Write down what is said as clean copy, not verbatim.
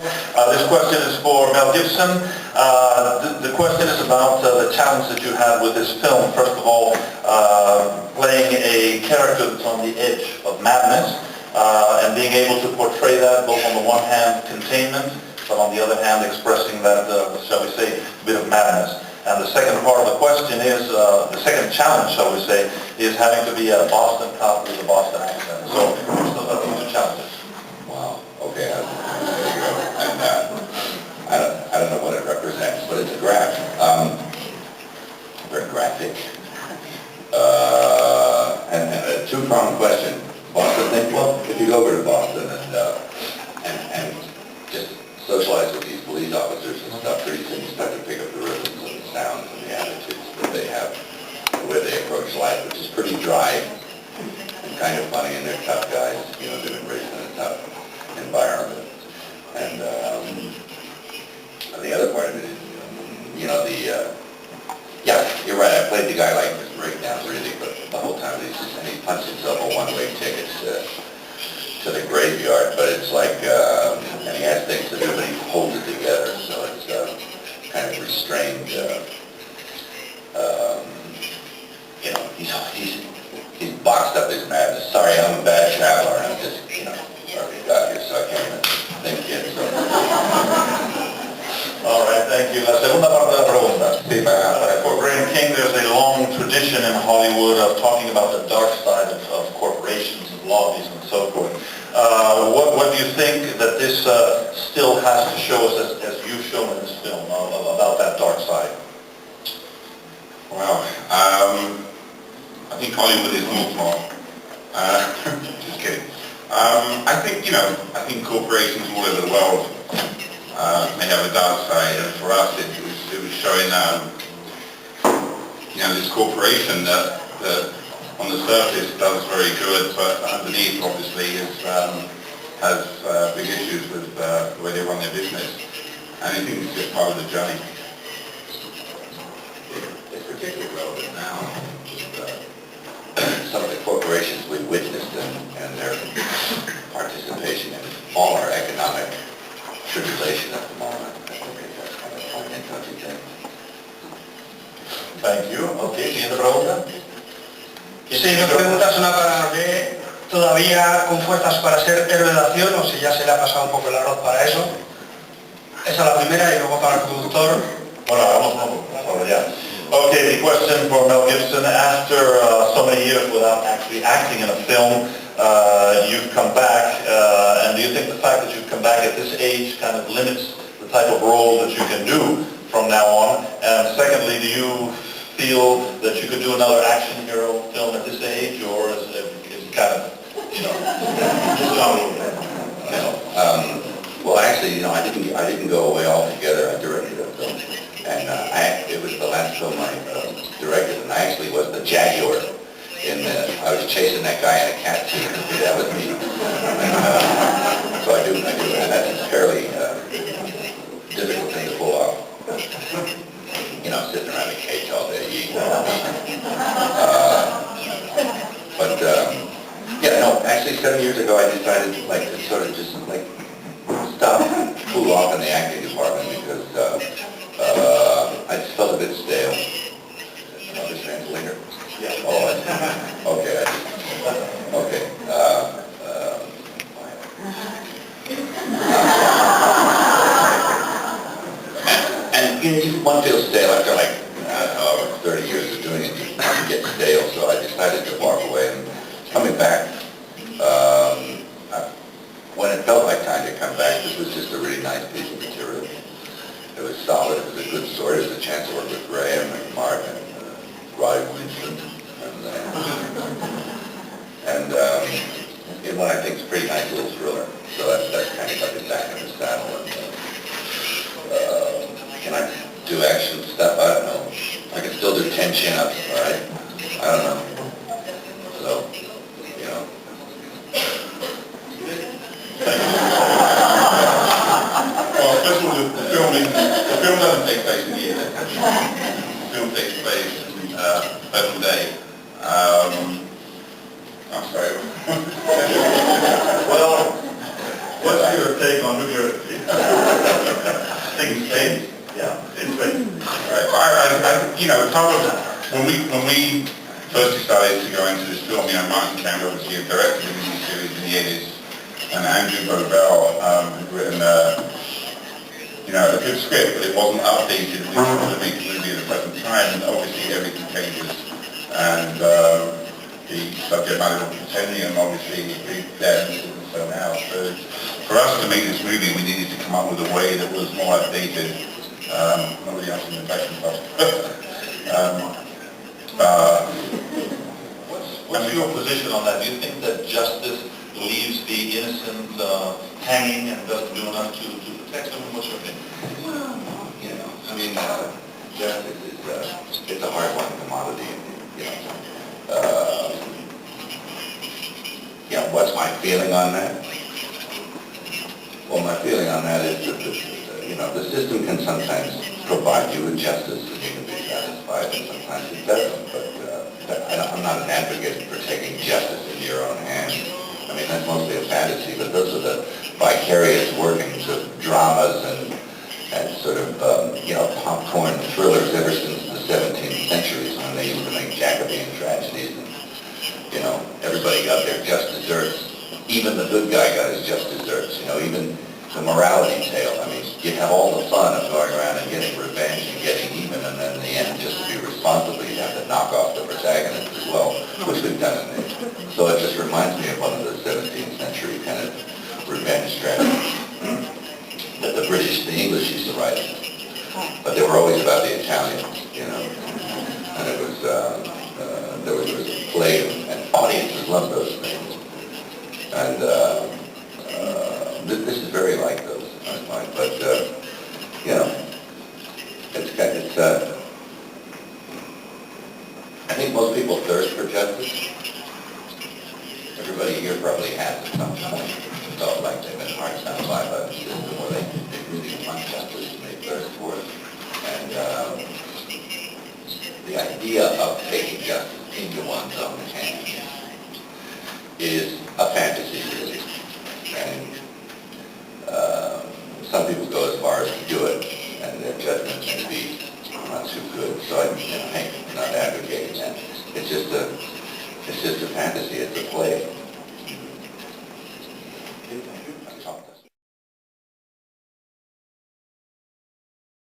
This question is for Mel Gibson. The question is about the challenge that you had with this film. First of all, playing a character that's on the edge of madness, and being able to portray that both on the one hand containment, but on the other hand expressing that, shall we say, bit of madness. And the second part of the question is, the second challenge, shall we say, is having to be a Boston cop with a Boston accent. So, those are the two challenges. Wow, okay, there you go. And I don't know what it represents, but it's a graph. Very graphic. And a two-pronged question. Boston thing? Well, if you go over to Boston and just socialize with these police officers and stuff, pretty soon you start to pick up the rhythms and the sounds and the attitudes that they have, the way they approach life, which is pretty dry and kind of funny, and they're tough guys, you know, they've been raised in a tough environment. And the other part of it is, you know, yeah, you're right, I played the guy like this breakdown really, but the whole time he punched himself a one-way ticket to the graveyard, but it's like, and he has things to do, but he holds it together, so it's kind of restrained, you know, he's boxed up his madness. Sorry, I'm a bad traveler, I'm just, you know, already got here, so I can't even think yet, so. All right, thank you. La segunda parte de la pregunta. Sí, for Graham King, there's a long tradition in Hollywood of talking about the dark side of corporations and lobbies and so forth. What do you think that this still has to show us, as you've shown in this film, about that dark side? Well, I think Hollywood is more smart. Just kidding. I think, you know, I think corporations all over the world may have a dark side, and for us it was showing, you know, this corporation that on the surface does very good, but underneath obviously has big issues with the way they run their business. And I think it's just part of the journey. It's particularly relevant now. Some of the corporations we've witnessed and their participation in all our economic tribulation at the moment. I think that's kind of poignant, don't you think? Thank you. Okay, siguiente pregunta. Sí, mi pregunta es una para que todavía con fuerzas para ser héroe de acción, o si ya se le ha pasado un poco el arroz para eso. Esa es la primera, y luego para el productor. Bueno, hagamos uno ya. Okay, the question for Mel Gibson. After so many years without actually acting in a film, you've come back, and do you think the fact that you've come back at this age kind of limits the type of role that you can do from now on? And secondly, do you feel that you could do another action hero film at this age, or is it kind of, you know, just not a little bit? Well, actually, you know, I didn't go away altogether. I directed a film, and it was the last film I directed, and I actually was the Jaguar. I was chasing that guy in a cat team. That was me. And, so I do, and that's a fairly difficult thing to pull off. You know, sitting around a cage all day, eating. But yeah, no, actually 7 years ago I decided like to sort of just like stop, cool off in the acting department because I just felt a bit stale. Another translator? Yeah. Oh, okay. Okay. And you know, one feels stale after like, I don't know, 30 years of doing it, you get stale, so I decided to walk away. And coming back, when it felt like time to come back, this was just a really nice piece of material. It was solid, it was a good story, it was a chance to work with Graham and Mark and Rueda and in what I think is a pretty nice little thriller. So that's kind of got me back in the saddle. And, can I do action stuff? I don't know. I can still do 10 chin-ups, all right? I don't know. So, you know. Well, first of all, the film doesn't take place in the year. The film takes place every day. I'm sorry. Well, what's your take on New York? things fade. Yeah, it's fade. Right. You know, part of when we first decided to go into this film, you know, Martin Campbell obviously had directed the mini series in the 80s, and Andrew Bovell had written you know, a good script, but it wasn't updated with the movie at the present time, and obviously everything changes, and the subject matter of Pretending obviously is there and so now. So for us to make this movie, we needed to come up with a way that was more updated. Not really answering the question, but what's your position on that? Do you think that justice leaves the innocent hanging and doesn't do enough to protect them? What's your opinion? Well, you know, I mean, justice is it's a hard-won commodity. You know, what's my feeling on that? Well, my feeling on that is that you know, the system can sometimes provide you with justice and you can be satisfied, and sometimes it doesn't. But I'm not an advocate for taking justice into your own hands. I mean, that's mostly a fantasy, but those are the vicarious workings of dramas and sort of, you know, popcorn thrillers ever since the 17th century when they used to make Jacobean tragedies. And, you know, everybody got their just desserts. Even the good guy got his just desserts, you know, even the morality tale. I mean, you have all the fun of going around and getting revenge and getting even, and then in the end, just to be responsible, you have to knock off the protagonist as well, which we've done in this. So it just reminds me of one of the 17th century kind of revenge strategies that the British, the English used to write. But they were always about the Italians, you know. And it was, there was a play, and audiences loved those things. And this is very like those, I find. But, you know, I think most people thirst for justice. Everybody here probably has at some point felt like they've been hard times by the system where they really want justice and they thirst for it. And the idea of taking justice into one's own hands is a fantasy, really. And some people go as far as to do it, and their judgment can be not too good. So I'm not advocating that. It's just a fantasy. It's a play.